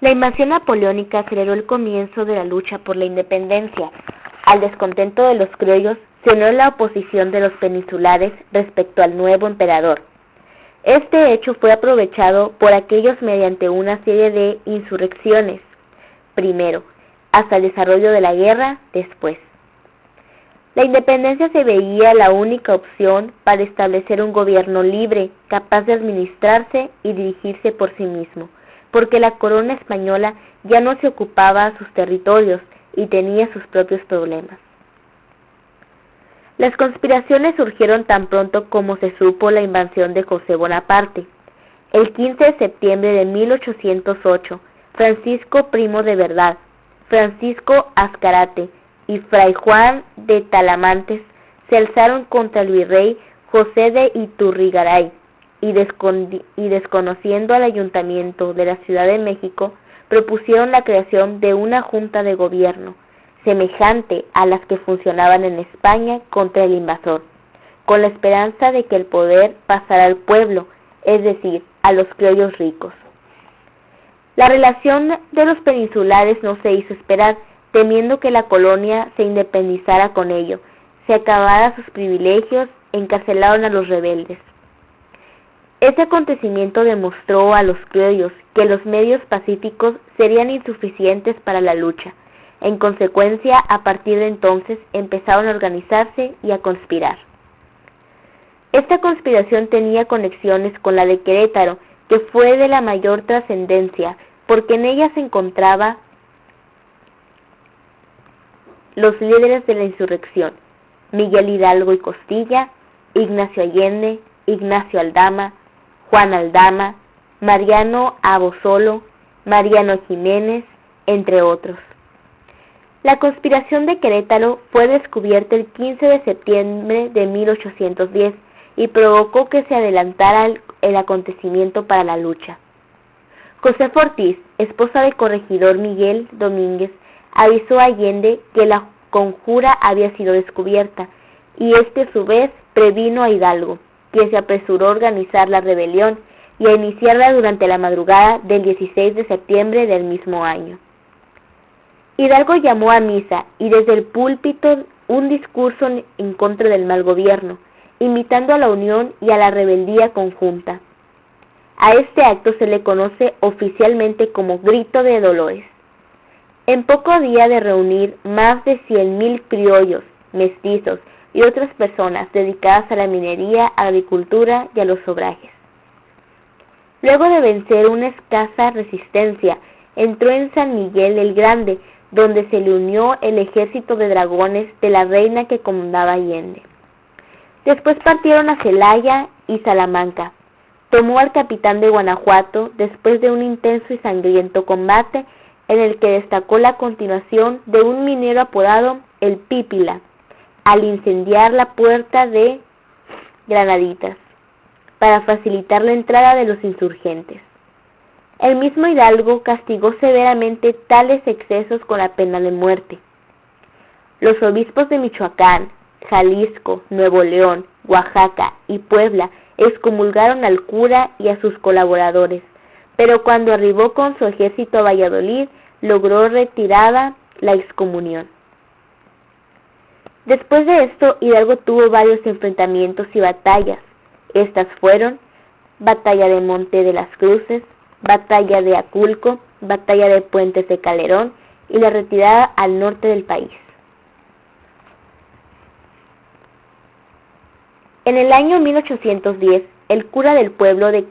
La invasión napoleónica aceleró el comienzo de la lucha por la independencia. Al descontento de los criollos se unió la oposición de los peninsulares respecto al nuevo emperador. Este hecho fue aprovechado por aquellos mediante una serie de insurrecciones, primero, hasta el desarrollo de la guerra después. La independencia se veía la única opción para establecer un gobierno libre, capaz de administrarse y dirigirse por sí mismo, porque la corona española ya no se ocupaba sus territorios y tenía sus propios problemas. Las conspiraciones surgieron tan pronto como se supo la invasión de José Bonaparte. El 15 de septiembre de 1808, Francisco Primo de Verdad, Francisco Azcárate y Fray Juan de Talamantes se alzaron contra el virrey José de Iturrigaray y desconociendo al ayuntamiento de la Ciudad de México, propusieron la creación de una junta de gobierno, semejante a las que funcionaban en España contra el invasor, con la esperanza de que el poder pasara al pueblo, es decir, a los criollos ricos. La relación de los peninsulares no se hizo esperar, temiendo que la colonia se independizara con ello, se acabara sus privilegios, encarcelaron a los rebeldes. Este acontecimiento demostró a los criollos que los medios pacíficos serían insuficientes para la lucha. En consecuencia, a partir de entonces empezaron a organizarse y a conspirar. Esta conspiración tenía conexiones con la de Querétaro, que fue de la mayor trascendencia, porque en ella se encontraban los líderes de la insurrección: Miguel Hidalgo y Costilla, Ignacio Allende, Ignacio Aldama, Juan Aldama, Mariano Abasolo, Mariano Jiménez, entre otros. La conspiración de Querétaro fue descubierta el 15 de septiembre de 1810 y provocó que se adelantara el acontecimiento para la lucha. Josefa Ortiz, esposa del corregidor Miguel Domínguez, avisó a Allende que la conjura había sido descubierta, y este a su vez previno a Hidalgo, quien se apresuró a organizar la rebelión y a iniciarla durante la madrugada del 16 de septiembre del mismo año. Hidalgo llamó a misa y desde el púlpito un discurso en contra del mal gobierno, invitando a la unión y a la rebeldía conjunta. A este acto se le conoce oficialmente como Grito de Dolores. En poco día de reunir más de 100,000 criollos, mestizos y otras personas dedicadas a la minería, agricultura y a los obrajes. Luego de vencer una escasa resistencia, entró en San Miguel el Grande, donde se le unió el ejército de dragones de la reina que comandaba Allende. Después partieron a Celaya y Salamanca. Tomó al capitán de Guanajuato después de un intenso y sangriento combate en el que destacó la continuación de un minero apodado el Pípila, al incendiar la puerta de Granaditas, para facilitar la entrada de los insurgentes. El mismo Hidalgo castigó severamente tales excesos con la pena de muerte. Los obispos de Michoacán, Jalisco, Nuevo León, Oaxaca y Puebla excomulgaron al cura y a sus colaboradores, pero cuando arribó con su ejército a Valladolid, logró retirada la excomunión. Después de esto, Hidalgo tuvo varios enfrentamientos y batallas. Estas fueron: Batalla de Monte de las Cruces, Batalla de Aculco, Batalla de Puentes de Calderón y la retirada al norte del país. En el año 1810, el cura del pueblo de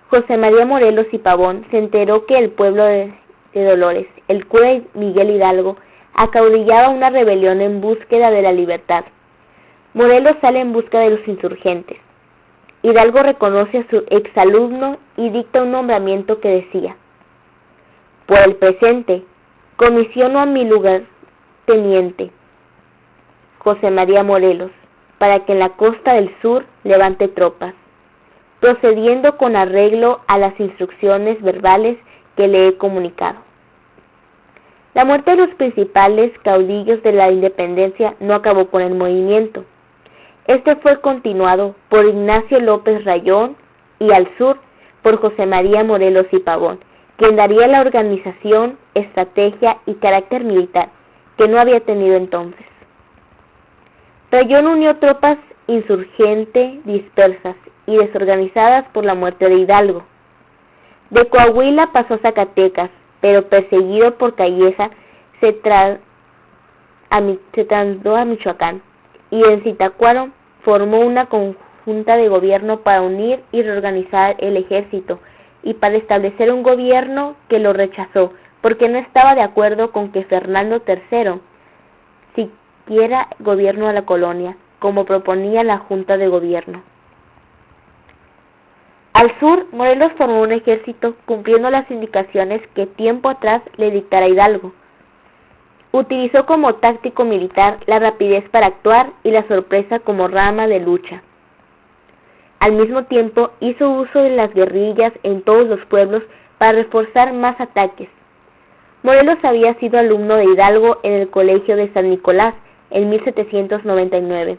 José María Morelos y Pavón, se enteró que el pueblo de Dolores, el cura Miguel Hidalgo, acaudillaba una rebelión en búsqueda de la libertad. Morelos sale en busca de los insurgentes. Hidalgo reconoce a su exalumno y dicta un nombramiento que decía: por el presente, comisiono a mi lugarteniente, José María Morelos, para que en la costa del sur levante tropas, procediendo con arreglo a las instrucciones verbales que le he comunicado. La muerte de los principales caudillos de la independencia no acabó con el movimiento. Este fue continuado por Ignacio López Rayón y al sur por José María Morelos y Pavón, quien daría la organización, estrategia y carácter militar que no había tenido entonces. Rayón unió tropas insurgentes dispersas y desorganizadas por la muerte de Hidalgo. De Coahuila pasó a Zacatecas, pero perseguido por Calleja se trasladó a Michoacán, y en Zitácuaro formó una conjunta de gobierno para unir y reorganizar el ejército y para establecer un gobierno que lo rechazó porque no estaba de acuerdo con que Fernando III siguiera gobierno a la colonia, como proponía la Junta de Gobierno. Al sur, Morelos formó un ejército cumpliendo las indicaciones que tiempo atrás le dictara Hidalgo. Utilizó como táctico militar la rapidez para actuar y la sorpresa como rama de lucha. Al mismo tiempo, hizo uso de las guerrillas en todos los pueblos para reforzar más ataques. Morelos había sido alumno de Hidalgo en el Colegio de San Nicolás en 1799.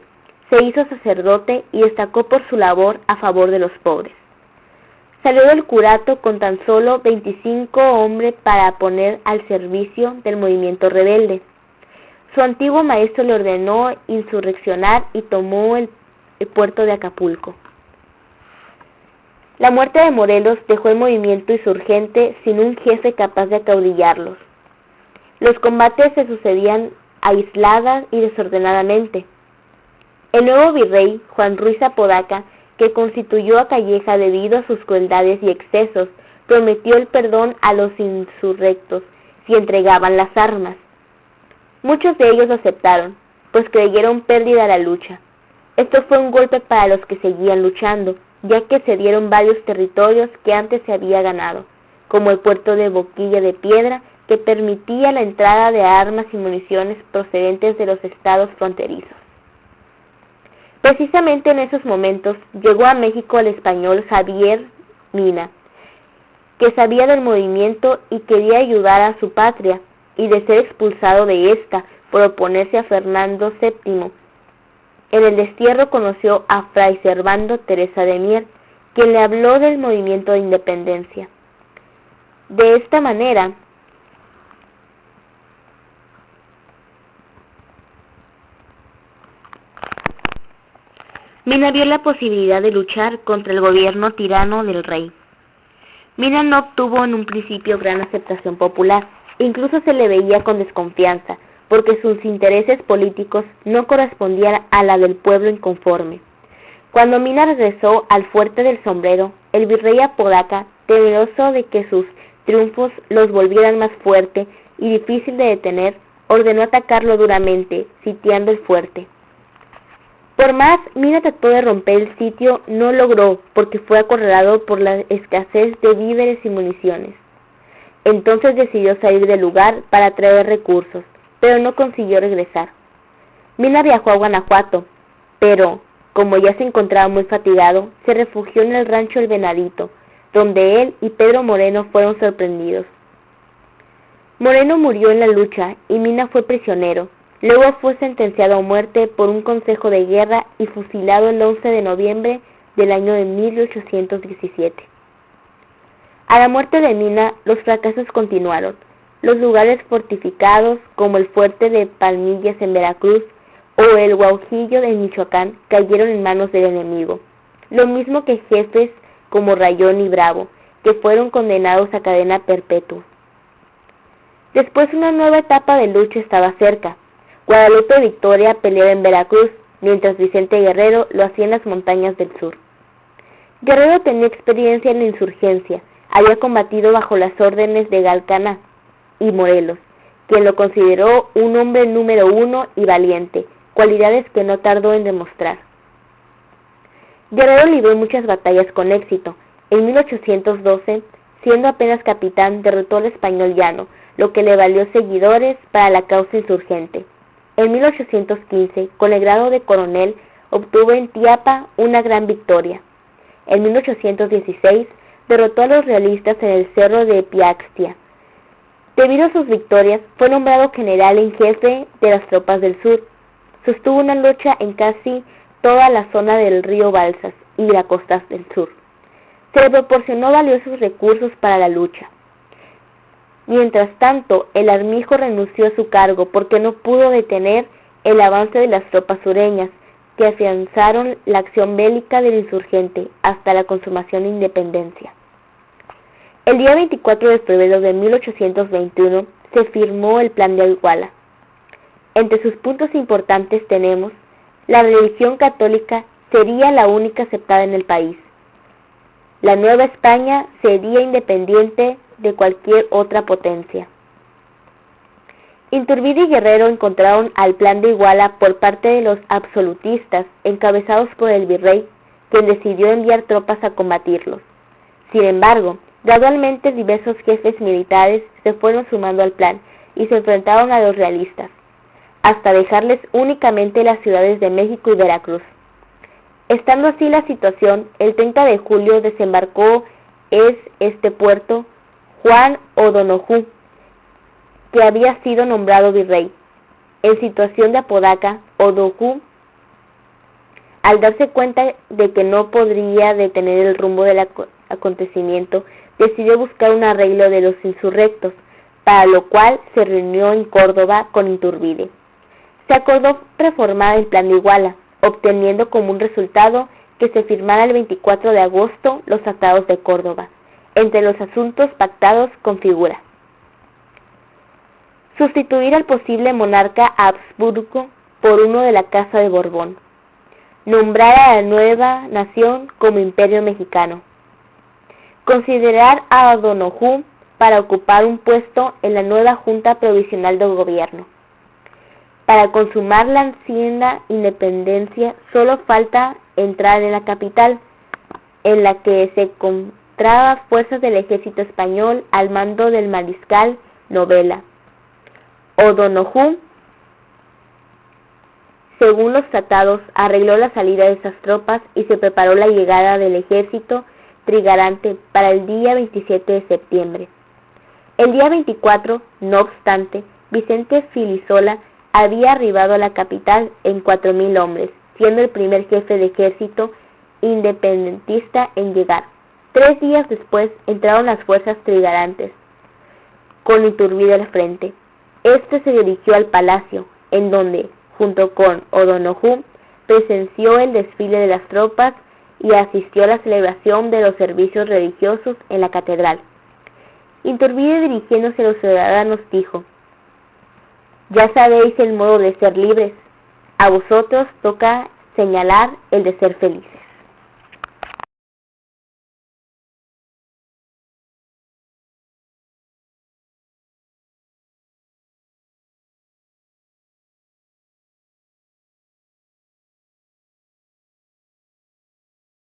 Se hizo sacerdote y destacó por su labor a favor de los pobres. Salió del curato con tan solo 25 hombres para poner al servicio del movimiento rebelde. Su antiguo maestro le ordenó insurreccionar y tomó el puerto de Acapulco. La muerte de Morelos dejó el movimiento insurgente sin un jefe capaz de acaudillarlos. Los combates se sucedían aisladas y desordenadamente. El nuevo virrey, Juan Ruiz Apodaca, que constituyó a Calleja debido a sus crueldades y excesos, prometió el perdón a los insurrectos si entregaban las armas. Muchos de ellos lo aceptaron, pues creyeron pérdida la lucha. Esto fue un golpe para los que seguían luchando, ya que cedieron varios territorios que antes se había ganado, como el puerto de Boquilla de Piedra, que permitía la entrada de armas y municiones procedentes de los estados fronterizos. Precisamente en esos momentos llegó a México el español Javier Mina, que sabía del movimiento y quería ayudar a su patria, y de ser expulsado de esta por oponerse a Fernando VII. En el destierro conoció a Fray Servando Teresa de Mier, quien le habló del movimiento de independencia. De esta manera, Mina vio la posibilidad de luchar contra el gobierno tirano del rey. Mina no obtuvo en un principio gran aceptación popular, incluso se le veía con desconfianza, porque sus intereses políticos no correspondían a la del pueblo inconforme. Cuando Mina regresó al fuerte del Sombrero, el virrey Apodaca, temeroso de que sus triunfos los volvieran más fuerte y difícil de detener, ordenó atacarlo duramente, sitiando el fuerte. Por más Mina trató de romper el sitio, no logró, porque fue acorralado por la escasez de víveres y municiones. Entonces decidió salir del lugar para traer recursos, pero no consiguió regresar. Mina viajó a Guanajuato, pero, como ya se encontraba muy fatigado, se refugió en el rancho El Venadito, donde él y Pedro Moreno fueron sorprendidos. Moreno murió en la lucha y Mina fue prisionero. Luego fue sentenciado a muerte por un consejo de guerra y fusilado el 11 de noviembre del año de 1817. A la muerte de Mina, los fracasos continuaron. Los lugares fortificados, como el fuerte de Palmillas en Veracruz o el Guajillo de Michoacán, cayeron en manos del enemigo. Lo mismo que jefes como Rayón y Bravo, que fueron condenados a cadena perpetua. Después una nueva etapa de lucha estaba cerca. Guadalupe Victoria peleaba en Veracruz, mientras Vicente Guerrero lo hacía en las montañas del sur. Guerrero tenía experiencia en la insurgencia, había combatido bajo las órdenes de Galcana y Morelos, quien lo consideró un hombre número uno y valiente, cualidades que no tardó en demostrar. Guerrero libró muchas batallas con éxito. En 1812, siendo apenas capitán, derrotó al español Llano, lo que le valió seguidores para la causa insurgente. En 1815, con el grado de coronel, obtuvo en Tiapa una gran victoria. En 1816, derrotó a los realistas en el cerro de Piaxtia. Debido a sus victorias, fue nombrado general en jefe de las tropas del sur. Sostuvo una lucha en casi toda la zona del río Balsas y la costa del sur. Se le proporcionó valiosos recursos para la lucha. Mientras tanto, el Armijo renunció a su cargo porque no pudo detener el avance de las tropas sureñas, que afianzaron la acción bélica del insurgente hasta la consumación de independencia. El día 24 de febrero de 1821 se firmó el Plan de Iguala. Entre sus puntos importantes tenemos: la religión católica sería la única aceptada en el país. La Nueva España sería independiente de cualquier otra potencia. Iturbide y Guerrero encontraron al Plan de Iguala por parte de los absolutistas, encabezados por el virrey, quien decidió enviar tropas a combatirlos. Sin embargo, gradualmente diversos jefes militares se fueron sumando al plan y se enfrentaron a los realistas, hasta dejarles únicamente las ciudades de México y Veracruz. Estando así la situación, el 30 de julio desembarcó este puerto Juan O'Donoghue, que había sido nombrado virrey. En situación de Apodaca, O'Donoghue, al darse cuenta de que no podría detener el rumbo del acontecimiento, decidió buscar un arreglo de los insurrectos, para lo cual se reunió en Córdoba con Iturbide. Se acordó reformar el Plan de Iguala, obteniendo como un resultado que se firmara el 24 de agosto los tratados de Córdoba. Entre los asuntos pactados configura: sustituir al posible monarca Habsburgo por uno de la Casa de Borbón, nombrar a la nueva nación como Imperio Mexicano, considerar a O'Donoghue para ocupar un puesto en la nueva Junta Provisional del Gobierno. Para consumar la ansiada independencia solo falta entrar en la capital, en la que se encontraban fuerzas del ejército español al mando del mariscal Novelda. O'Donoghue, según los tratados, arregló la salida de esas tropas y se preparó la llegada del ejército trigarante para el día 27 de septiembre. El día 24, no obstante, Vicente Filisola había arribado a la capital en 4,000 hombres, siendo el primer jefe de ejército independentista en llegar. 3 días después entraron las fuerzas trigarantes, con Iturbide al frente. Este se dirigió al palacio, en donde, junto con O'Donoghue, presenció el desfile de las tropas y asistió a la celebración de los servicios religiosos en la catedral. Iturbide, dirigiéndose a los ciudadanos, dijo: «Ya sabéis el modo de ser libres, a vosotros toca señalar el de ser felices».